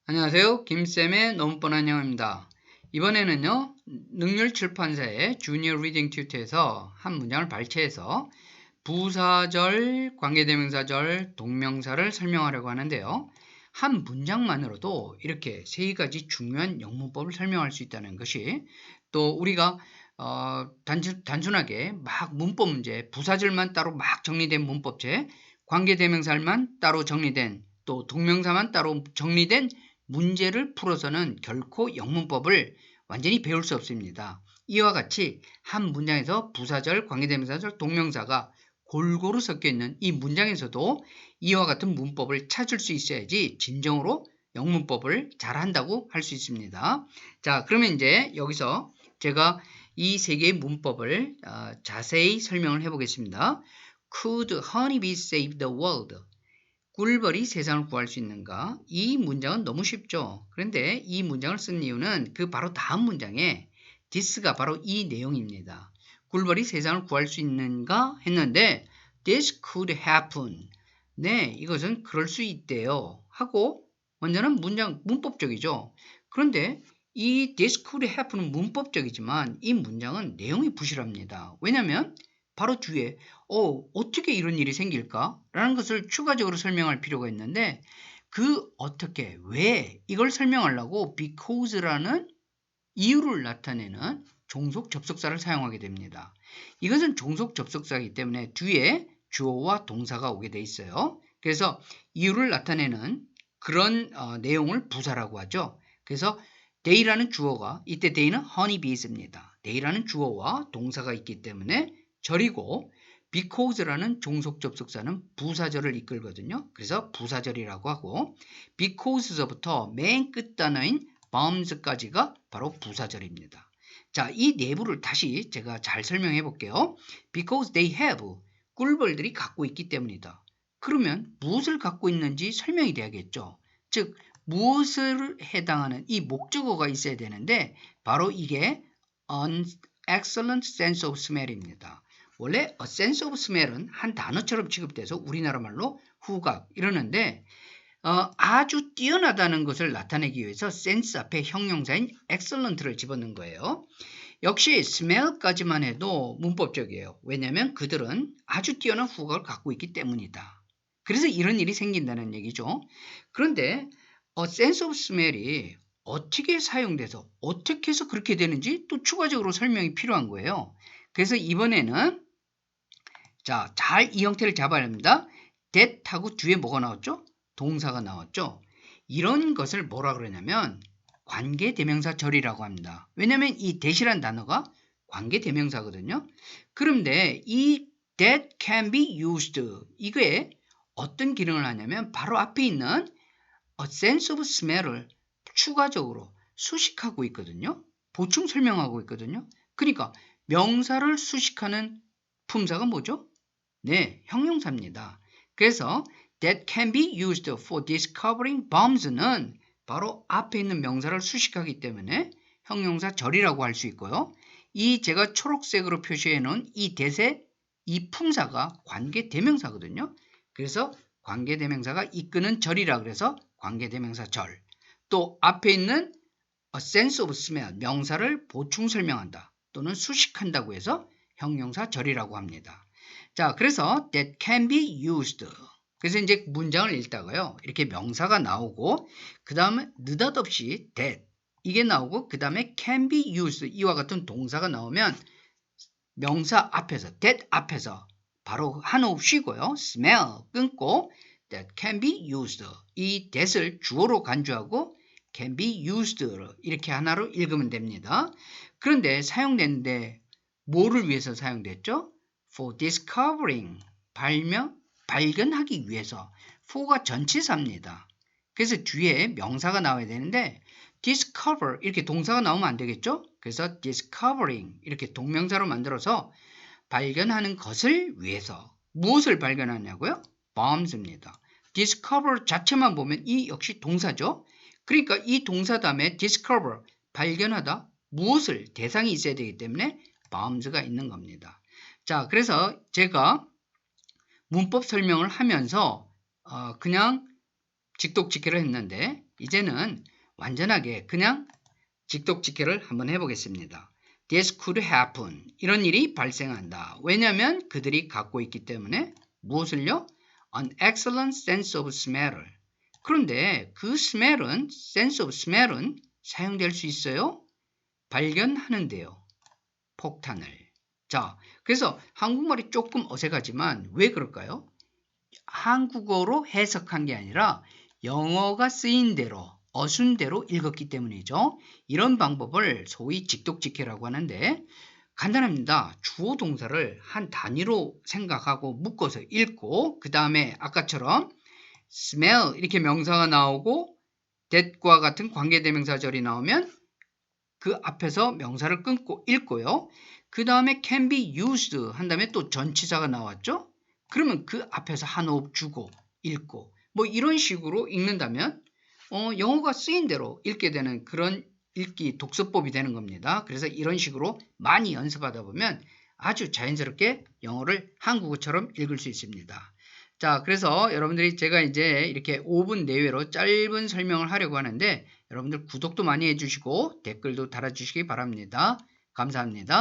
안녕하세요. 김쌤의 너무 뻔한 영어입니다. 이번에는요, 능률출판사의 주니어 리딩 튜터에서 한 문장을 발췌해서 부사절, 관계대명사절, 동명사를 설명하려고 하는데요. 한 문장만으로도 이렇게 세 가지 중요한 영문법을 설명할 수 있다는 것이 또 우리가 단순하게 막 문법 문제, 부사절만 따로 막 정리된 문법체, 관계대명사만 따로 정리된 또 동명사만 따로 정리된 문제를 풀어서는 결코 영문법을 완전히 배울 수 없습니다. 이와 같이 한 문장에서 부사절, 관계대명사절, 동명사가 골고루 섞여 있는 이 문장에서도 이와 같은 문법을 찾을 수 있어야지 진정으로 영문법을 잘한다고 할 수 있습니다. 자, 그러면 이제 여기서 제가 이 세 개의 문법을 자세히 설명을 해보겠습니다. Could honeybee save the world? 꿀벌이 세상을 구할 수 있는가? 이 문장은 너무 쉽죠. 그런데 이 문장을 쓴 이유는 그 바로 다음 문장에 this가 바로 이 내용입니다. 꿀벌이 세상을 구할 수 있는가? 했는데 this could happen. 네, 이것은 그럴 수 있대요. 하고 먼저는 문장 문법적이죠. 그런데 이 this could happen은 문법적이지만 이 문장은 내용이 부실합니다. 왜냐하면 바로 뒤에 어떻게 이런 일이 생길까? 라는 것을 추가적으로 설명할 필요가 있는데 그 어떻게, 왜 이걸 설명하려고 because라는 이유를 나타내는 종속 접속사를 사용하게 됩니다. 이것은 종속 접속사이기 때문에 뒤에 주어와 동사가 오게 돼 있어요. 그래서 이유를 나타내는 그런 내용을 부사라고 하죠. 그래서 they라는 주어가 이때 they는 honeybees입니다. they라는 주어와 동사가 있기 때문에 절이고 because라는 종속 접속사는 부사절을 이끌거든요. 그래서 부사절이라고 하고 because서부터 맨 끝 단어인 bombs까지가 바로 부사절입니다. 자, 이 내부를 다시 제가 잘 설명해 볼게요. Because they have, 꿀벌들이 갖고 있기 때문이다. 그러면 무엇을 갖고 있는지 설명이 돼야겠죠. 즉 무엇을 해당하는 이 목적어가 있어야 되는데 바로 이게 an excellent sense of smell입니다. 원래 a sense of smell은 한 단어처럼 취급돼서 우리나라 말로 후각 이러는데 아주 뛰어나다는 것을 나타내기 위해서 sense 앞에 형용사인 excellent를 집어넣은 거예요. 역시 smell까지만 해도 문법적이에요. 왜냐하면 그들은 아주 뛰어난 후각을 갖고 있기 때문이다. 그래서 이런 일이 생긴다는 얘기죠. 그런데 sense of smell이 어떻게 사용돼서 어떻게 해서 그렇게 되는지 또 추가적으로 설명이 필요한 거예요. 그래서 이번에는 자, 잘 이 형태를 잡아야 합니다. that 하고 뒤에 뭐가 나왔죠? 동사가 나왔죠. 이런 것을 뭐라 그러냐면 관계대명사절이라고 합니다. 왜냐하면 이 that이란 단어가 관계대명사거든요. 그런데 이 that can be used 이게 어떤 기능을 하냐면 바로 앞에 있는 a sense of smell을 추가적으로 수식하고 있거든요. 보충 설명하고 있거든요. 그러니까 명사를 수식하는 품사가 뭐죠? 네, 형용사입니다. 그래서 that can be used for discovering bombs는 바로 앞에 있는 명사를 수식하기 때문에 형용사 절이라고 할 수 있고요. 이 제가 초록색으로 표시해 놓은 이 that의 이 품사가 관계대명사거든요. 그래서 관계대명사가 이끄는 절이라 그래서 관계대명사 절. 또 앞에 있는 a sense of smell 명사를 보충 설명한다 또는 수식한다고 해서 형용사 절이라고 합니다. 자, 그래서 that can be used. 그래서 이제 문장을 읽다가요. 이렇게 명사가 나오고 그 다음에 느닷없이 that 이게 나오고 그 다음에 can be used 이와 같은 동사가 나오면 명사 앞에서 that 앞에서 바로 한 호흡 쉬고요. smell 끊고 that can be used 이 that을 주어로 간주하고 can be used 이렇게 하나로 읽으면 됩니다. 그런데 사용됐는데 뭐를 위해서 사용됐죠? for discovering 발견하기 위해서 for가 전치사입니다. 그래서 뒤에 명사가 나와야 되는데 discover 이렇게 동사가 나오면 안 되겠죠? 그래서 discovering 이렇게 동명사로 만들어서 발견하는 것을 위해서 무엇을 발견하냐고요? bombs입니다. discover 자체만 보면 이 역시 동사죠. 그러니까 이 동사 다음에 discover 발견하다 무엇을 대상이 있어야 되기 때문에 bombs가 있는 겁니다. 자, 그래서 제가 문법 설명을 하면서 그냥 직독직해를 했는데 이제는 완전하게 그냥 직독직해를 한번 해보겠습니다. This could happen. 이런 일이 발생한다. 왜냐하면 그들이 갖고 있기 때문에 무엇을요? An excellent sense of smell을. 그런데 그 smell은, sense of smell은 사용될 수 있어요? 발견하는데요. 폭탄을. 자, 그래서 한국말이 조금 어색하지만 왜 그럴까요? 한국어로 해석한 게 아니라 영어가 쓰인 대로, 어순 대로 읽었기 때문이죠. 이런 방법을 소위 직독직해라고 하는데 간단합니다. 주어 동사를 한 단위로 생각하고 묶어서 읽고 그 다음에 아까처럼 smell 이렇게 명사가 나오고 that과 같은 관계대명사절이 나오면 그 앞에서 명사를 끊고 읽고요. 그 다음에 can be used 한 다음에 또 전치사가 나왔죠. 그러면 그 앞에서 한 호흡 주고 읽고 뭐 이런 식으로 읽는다면 영어가 쓰인 대로 읽게 되는 그런 읽기 독서법이 되는 겁니다. 그래서 이런 식으로 많이 연습하다 보면 아주 자연스럽게 영어를 한국어처럼 읽을 수 있습니다. 자, 그래서 여러분들이 제가 이제 이렇게 5분 내외로 짧은 설명을 하려고 하는데 여러분들 구독도 많이 해주시고 댓글도 달아주시기 바랍니다. 감사합니다.